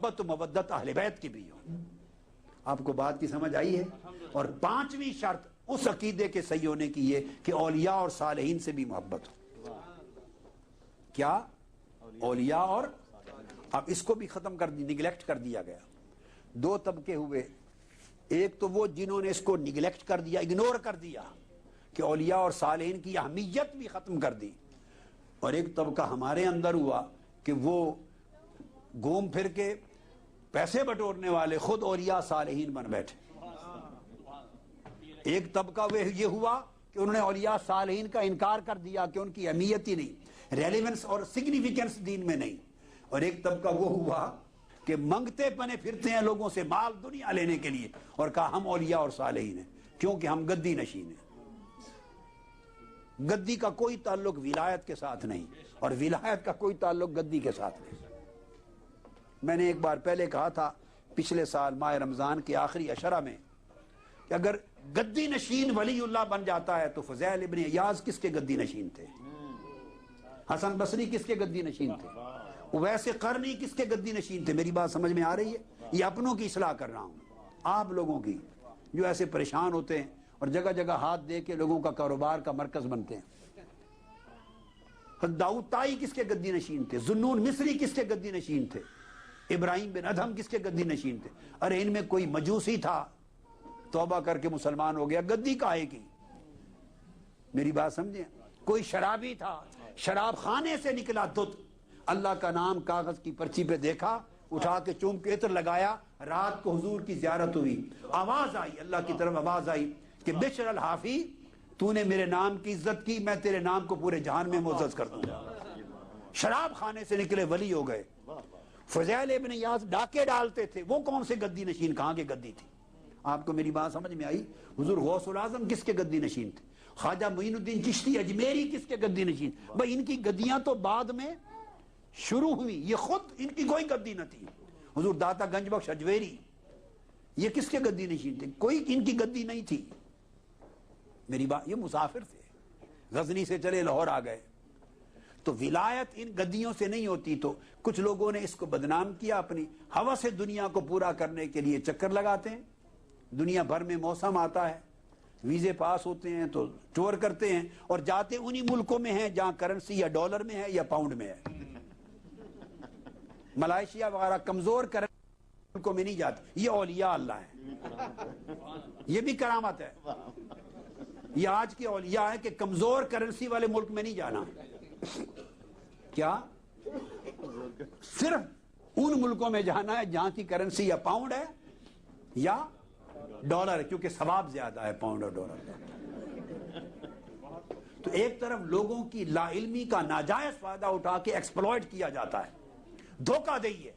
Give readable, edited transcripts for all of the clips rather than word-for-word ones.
محبت و مودت اہل بیت کی بھی ہو۔ آپ کو بات کی سمجھ آئی ہے؟ اور پانچویں شرط اس عقیدے کے صحیح ہونے کی یہ کہ اولیاء اور صالحین سے بھی محبت ہو۔ کیا؟ اولیاء اور، اب اس کو بھی ختم کر دی، نگلیکٹ کر دیا گیا۔ دو طبقے ہوئے، ایک تو وہ جنہوں نے اس کو نگلیکٹ کر دیا، اگنور کر دیا کہ اولیاء اور صالحین کی اہمیت بھی ختم کر دی، اور ایک طبقہ ہمارے اندر ہوا کہ وہ گھوم پھر کے پیسے بٹورنے والے خود اولیاء صالحین بن بیٹھے۔ ایک طبقہ وہ یہ ہوا کہ انہوں نے اولیاء صالحین کا انکار کر دیا کہ ان کی اہمیت ہی نہیں، ریلیونس اور سگنیفیکنس دین میں نہیں، اور ایک طبقہ وہ ہوا کہ منگتے پنے پھرتے ہیں لوگوں سے مال دنیا لینے کے لیے، اور کہا ہم اولیاء اور صالحین ہیں کیونکہ ہم گدی نشین ہیں۔ گدی کا کوئی تعلق ولایت کے ساتھ نہیں، اور ولایت کا کوئی تعلق گدی کے ساتھ نہیں۔ میں نے ایک بار پہلے کہا تھا پچھلے سال ماہ رمضان کے آخری عشرہ میں کہ اگر گدی نشین ولی اللہ بن جاتا ہے تو فضیل ابن عیاض کس کے گدی نشین تھے؟ حسن بصری کس کے گدی نشین تھے؟ ویسے قرنی کس کے گدی نشین تھے؟ میری بات سمجھ میں آ رہی ہے؟ یہ اپنوں کی اصلاح کر رہا ہوں، آپ لوگوں کی جو ایسے پریشان ہوتے ہیں اور جگہ جگہ ہاتھ دے کے لوگوں کا کاروبار کا مرکز بنتے ہیں۔ داؤد طائی کس کے گدی نشین تھے؟ ذوالنون مصری کس کے گدی نشین تھے؟ ابراہیم بن ادھم کس کے گدی نشین تھے؟ ارے ان میں کوئی مجوسی تھا توبہ کر کے مسلمان ہو گیا، گدی کاہے کی؟ میری بات سمجھیں؟ کوئی شرابی تھا، شراب خانے سے نکلا دودھ، اللہ کا نام کاغذ کی پرچی پہ دیکھا، اٹھا کے چوم کے عطر لگایا، رات کو حضور کی زیارت ہوئی، آواز آئی، اللہ کی طرف آواز آئی کہ بشر الحافی، تو نے میرے نام کی عزت کی، میں تیرے نام کو پورے جہان میں معزز کر دوں گا۔ شراب خانے سے نکلے ولی ہو گئے۔ فضیل ابن عیاض ڈاکے ڈالتے تھے، وہ کون سے گدی نشین، کہاں کے گدی تھی؟ آپ کو میری بات سمجھ میں آئی؟ حضور غوث العظم کس کے گدی نشین تھے؟ خواجہ معین الدین چشتی اجمیری کس کے گدی نشین؟ بھائی ان کی گدیاں تو بعد میں شروع ہوئی، یہ خود ان کی کوئی گدی نہ تھی۔ حضور داتا گنج بخش اجویری یہ کس کے گدی نشین تھے؟ کوئی ان کی گدی نہیں تھی۔ میری بات، یہ مسافر تھے، غزنی سے چلے لاہور آ گئے۔ تو ولایت ان گدیوں سے نہیں ہوتی، تو کچھ لوگوں نے اس کو بدنام کیا، اپنی ہوا سے دنیا کو پورا کرنے کے لیے چکر لگاتے ہیں۔ دنیا بھر میں موسم آتا ہے، ویزے پاس ہوتے ہیں تو ٹور کرتے ہیں، اور جاتے انہی ملکوں میں ہیں جہاں کرنسی یا ڈالر میں ہے یا پاؤنڈ میں ہے۔ ملائیشیا وغیرہ کمزور کرنسی ملکوں میں نہیں جاتے، یہ اولیاء اللہ ہے، یہ بھی کرامت ہے۔ یہ آج کے اولیاء ہے کہ کمزور کرنسی والے ملک میں نہیں جانا۔ کیا؟ صرف ان ملکوں میں جانا ہے جہاں کی کرنسی یا پاؤنڈ ہے یا ڈالر ہے، کیونکہ ثواب زیادہ ہے پاؤنڈ اور ڈالر کا۔ تو ایک طرف لوگوں کی لا علمی کا ناجائز فائدہ اٹھا کے ایکسپلوئٹ کیا جاتا ہے، دھوکہ دہی ہے۔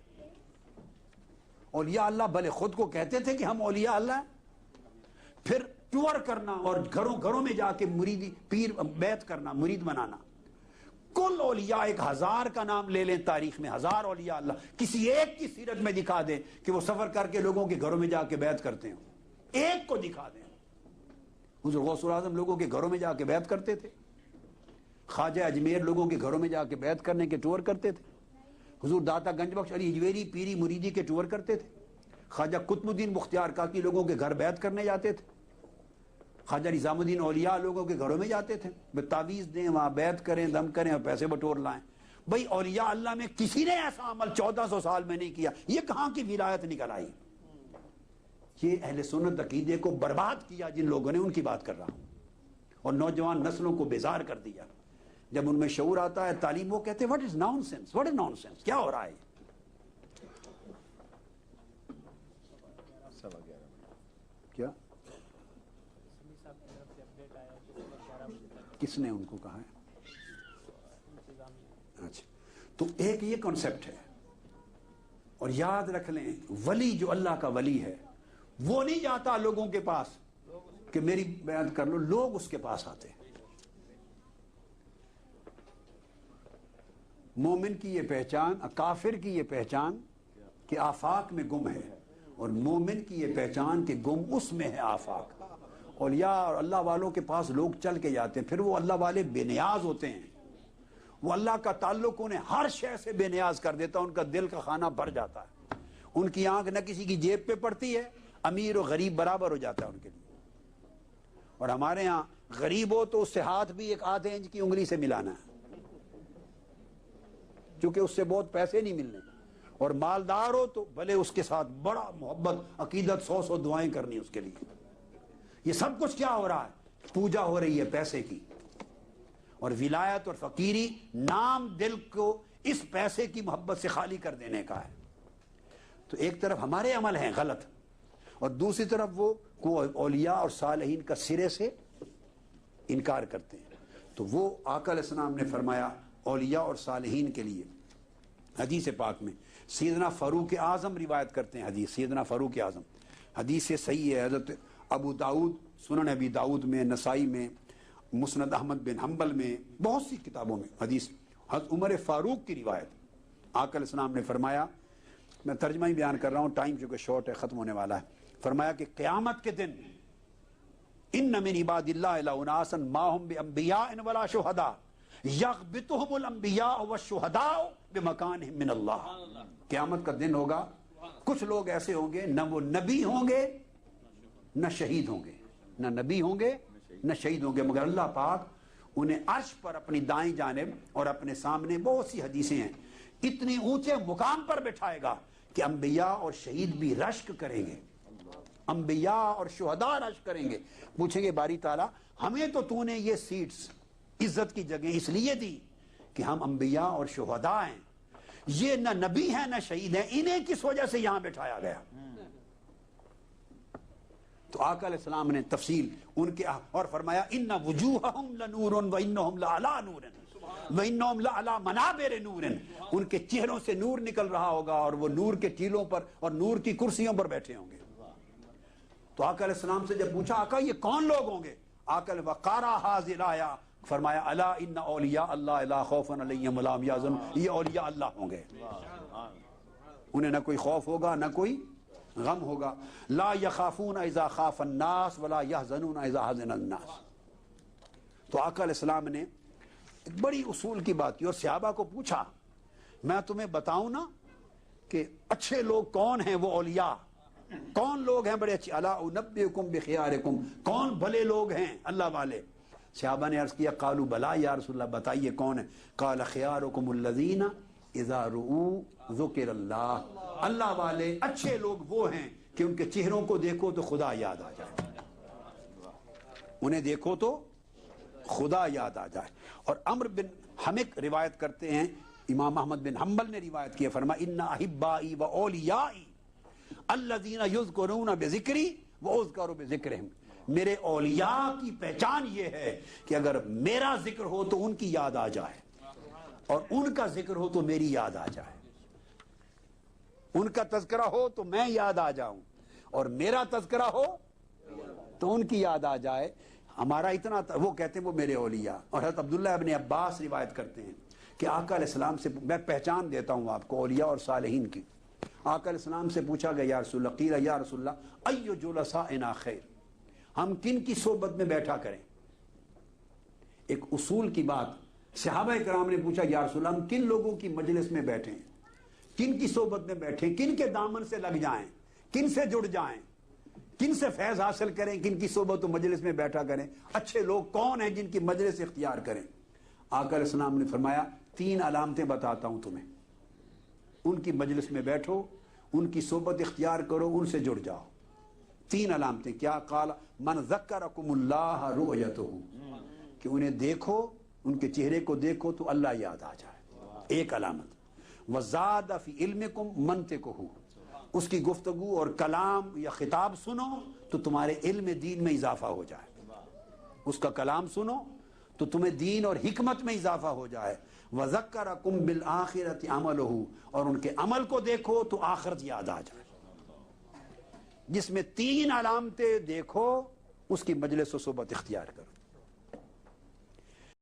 اولیاء اللہ بھلے خود کو کہتے تھے کہ ہم اولیاء اللہ ہیں، پھر ٹور کرنا اور گھروں گھروں میں جا کے مریدی پیر بیعت کرنا، مرید بنانا۔ کل اولیاء 1000 کا نام لے لیں تاریخ میں، 1000 اولیاء اللہ کسی ایک کی سیرت میں دکھا دیں کہ وہ سفر کر کے لوگوں کے گھروں میں جا کے بیعت کرتے ہیں، ایک کو دکھا دیں۔ حضور غوث العظم لوگوں کے گھروں میں جا کے بیعت کرتے تھے، خواجہ اجمیر لوگوں کے گھروں میں جا کے بیعت کرنے کے ٹور کرتے تھے، حضور داتا گنج بخش علی اجویری پیری مریدی کے ٹور کرتے تھے، خواجہ قطب الدین مختار کاکی لوگوں کے گھر بیعت کرنے جاتے تھے، خواجہ نظام الدین اولیاء لوگوں کے گھروں میں جاتے تھے، تعویذ دیں، وہاں بیعت کریں، دم کریں اور پیسے بٹور لائیں۔ بھئی اولیاء اللہ میں کسی نے ایسا عمل 1400 سال میں نہیں کیا، یہ کہاں کی ولایت نکل آئی؟ یہ اہل سنت عقیدے کو برباد کیا جن لوگوں نے، ان کی بات کر رہا ہوں، اور نوجوان نسلوں کو بیزار کر دیا۔ جب ان میں شعور آتا ہے، تعلیم، وہ کہتے ہیں what is nonsense, what is nonsense، کیا ہو رہا ہے؟ کیا کس نے ان کو کہا ہے؟ اچھا، تو ایک یہ کنسپٹ ہے، اور یاد رکھ لیں ولی جو اللہ کا ولی ہے وہ نہیں جاتا لوگوں کے پاس کہ میری بیعت کر لو، لوگ اس کے پاس آتے ہیں۔ مومن کی یہ پہچان، کافر کی یہ پہچان کہ آفاق میں گم ہے، اور مومن کی یہ پہچان کہ گم اس میں ہے آفاق۔ اولیاء اور اللہ والوں کے پاس لوگ چل کے جاتے ہیں، پھر وہ اللہ والے بے نیاز ہوتے ہیں، وہ اللہ کا تعلق انہیں ہر شے سے بے نیاز کر دیتا ہے، ان کا دل کا خانہ بھر جاتا ہے۔ ان کی آنکھ نہ کسی کی جیب پہ پڑتی ہے، امیر و غریب برابر ہو جاتا ہے ان کے لیے. اور ہمارے ہاں غریب ہو تو اس سے ہاتھ بھی ایک آدھے انچ کی انگلی سے ملانا ہے، کیونکہ اس سے بہت پیسے نہیں ملنے. اور مالدار ہو تو بھلے اس کے ساتھ بڑا محبت عقیدت 100 دعائیں کرنی اس کے لیے. یہ سب کچھ کیا ہو رہا ہے؟ پوجا ہو رہی ہے پیسے کی. اور ولایت اور فقیری نام دل کو اس پیسے کی محبت سے خالی کر دینے کا ہے. تو ایک طرف ہمارے عمل ہیں غلط، اور دوسری طرف وہ اولیاء اور صالحین کا سرے سے انکار کرتے ہیں. تو وہ آقا علیہ السلام نے فرمایا اولیاء اور صالحین کے لیے حدیث پاک میں سیدنا فاروق اعظم روایت کرتے ہیں. حدیث سیدنا فاروق اعظم حدیث سے صحیح ہے. حضرت ابو داؤد، سنن ابی داؤد میں، نسائی میں، مسند احمد بن حنبل میں، بہت سی کتابوں میں حدیث حضرت عمر فاروق کی روایت. آقا علیہ السلام نے فرمایا، میں ترجمہ ہی بیان کر رہا ہوں، ٹائم چونکہ شارٹ ہے، ختم ہونے والا ہے. فرمایا کہ قیامت کے دن ان من عباد اللہ الا اناسا ما هم بانبیاء ولا شہداء یغبطهم الانبیاء والشہداء بمکانہم من اللہ. قیامت کا دن ہوگا، کچھ لوگ ایسے ہوں گے نہ وہ نبی ہوں گے نہ شہید ہوں گے، نہ نبی ہوں گے نہ شہید ہوں گے، مگر اللہ پاک انہیں عرش پر اپنی دائیں جانب اور اپنے سامنے، بہت سی حدیثیں ہیں، اتنی اونچے مقام پر بٹھائے گا کہ انبیاء اور شہید بھی رشک کریں گے، انبیاء اور شہداء رشک کریں گے. پوچھیں گے باری تعالیٰ ہمیں تو نے یہ سیٹس، عزت کی جگہ اس لیے دی کہ ہم انبیاء اور شہداء ہیں، یہ نہ نبی ہیں نہ شہید ہیں، انہیں کس وجہ سے یہاں بٹھایا گیا؟ تو آقا علیہ السلام نے تفصیل ان کے اور فرمایا ان وجوہہم لنور وانہم لعلی نور وانہم لعلی منابر نور. ان کے چہروں سے نور نکل رہا ہوگا اور وہ نور کے ٹیلوں پر اور نور کی کرسیوں پر بیٹھے ہوں گے. تو آقا علیہ السلام سے جب پوچھا آقا یہ کون لوگ ہوں گے؟ آقا علیہ وقارا حاضر آیا، فرمایا الا ان اولیاء اللہ لا خوف علیہم ولا هم یحزنون. یہ اولیاء اللہ ہوں گے، انہیں نہ کوئی خوف ہوگا نہ کوئی غم ہوگا. لا یخافون اذا خاف الناس ولا یحزنون اذا حزن الناس. تو آقا علیہ السلام نے ایک بڑی اصول کی بات کی اور صحابہ کو پوچھا میں تمہیں بتاؤں نا کہ اچھے لوگ کون ہیں؟ وہ اولیاء کون لوگ ہیں بڑے اچھے؟ الا انبئکم بخیارکم، کون بھلے لوگ ہیں اللہ والے؟ صحابہ نے عرض کیا قالوا بلا یا رسول اللہ، بتائیے کون ہے؟ قال خیارکم الذین اذا رؤوا ذکر اللہ. اللہ والے اچھے لوگ وہ ہیں کہ ان کے چہروں کو دیکھو تو خدا یاد آ جائے، انہیں دیکھو تو خدا یاد آ جائے. اور عمرو بن حمق روایت کرتے ہیں، امام احمد بن حنبل نے روایت کیا، فرمایا ان احبائی و اولیائی الذین یذکرون بذکری واذکر بذکرہم. میرے اولیاء کی پہچان یہ ہے کہ اگر میرا ذکر ہو تو ان کی یاد آ جائے، اور ان کا ذکر ہو تو میری یاد آ جائے. ان کا تذکرہ ہو تو میں یاد آ جاؤں، اور میرا تذکرہ ہو تو ان کی یاد آ جائے. ہمارا اتنا وہ کہتے ہیں وہ میرے اولیاء. اور حضرت عبداللہ ابن عباس روایت کرتے ہیں کہ آقا علیہ السلام سے میں پہچان دیتا ہوں آپ کو اولیاء اور صالحین کی. آقا علیہ السلام سے پوچھا گیا یا رسول اللہ، قیل یا رسول اللہ ای جلسائنا خیر، ہم کن کی صحبت میں بیٹھا کریں؟ ایک اصول کی بات، صحابہ کرام نے پوچھا یا رسول اللہ ہم کن لوگوں کی مجلس میں بیٹھیں، کن کی صحبت میں بیٹھیں، کن کے دامن سے لگ جائیں، کن سے جڑ جائیں، کن سے فیض حاصل کریں، کن کی صحبت و مجلس میں بیٹھا کریں؟ اچھے لوگ کون ہیں جن کی مجلس اختیار کریں؟ آقا علیہ السلام نے فرمایا 3 علامتیں بتاتا ہوں تمہیں، ان کی مجلس میں بیٹھو، ان کی صحبت اختیار کرو، ان سے جڑ جاؤ. 3 علامتیں کیا؟ قال من ذکرکم اللہ رؤیتہ، کہ انہیں دیکھو، ان کے چہرے کو دیکھو تو اللہ یاد آ جائے، ایک علامت. وزاد فی علمکم منطقہ، اس کی گفتگو اور کلام یا خطاب سنو تو تمہارے علم دین میں اضافہ ہو جائے، اس کا کلام سنو تو تمہیں دین اور حکمت میں اضافہ ہو جائے. وذکرکم بالآخرۃ عملہ، اور ان کے عمل کو دیکھو تو آخرت یاد آ جائے. جس میں 3 علامتیں دیکھو اس کی مجلس و صحبت اختیار کرو.